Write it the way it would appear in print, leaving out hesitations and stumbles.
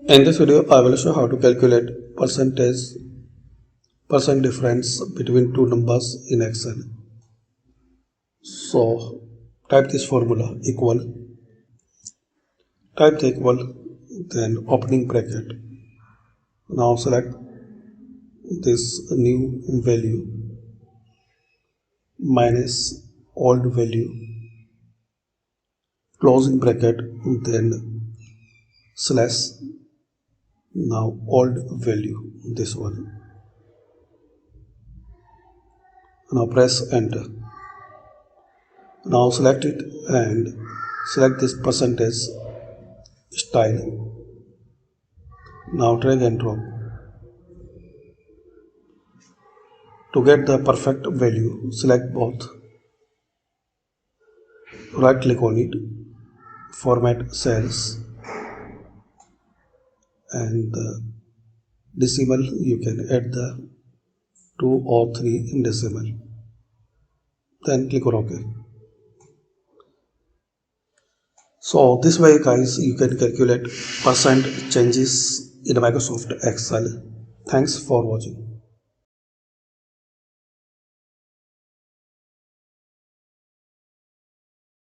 In this video, I will show how to calculate percent difference between two numbers in Excel. So type this formula equal, type the equal, then opening bracket. Now select this new value minus old value, closing bracket, then slash. Now old value, this one. Now press enter. Now select it and select this percentage style. Now drag and drop. To get the perfect value, select both. Right click on it, format cells, and the decimal you can add the 2 or 3 in decimal. Then click on OK. So this way guys, you can calculate percent changes in Microsoft Excel. Thanks for watching.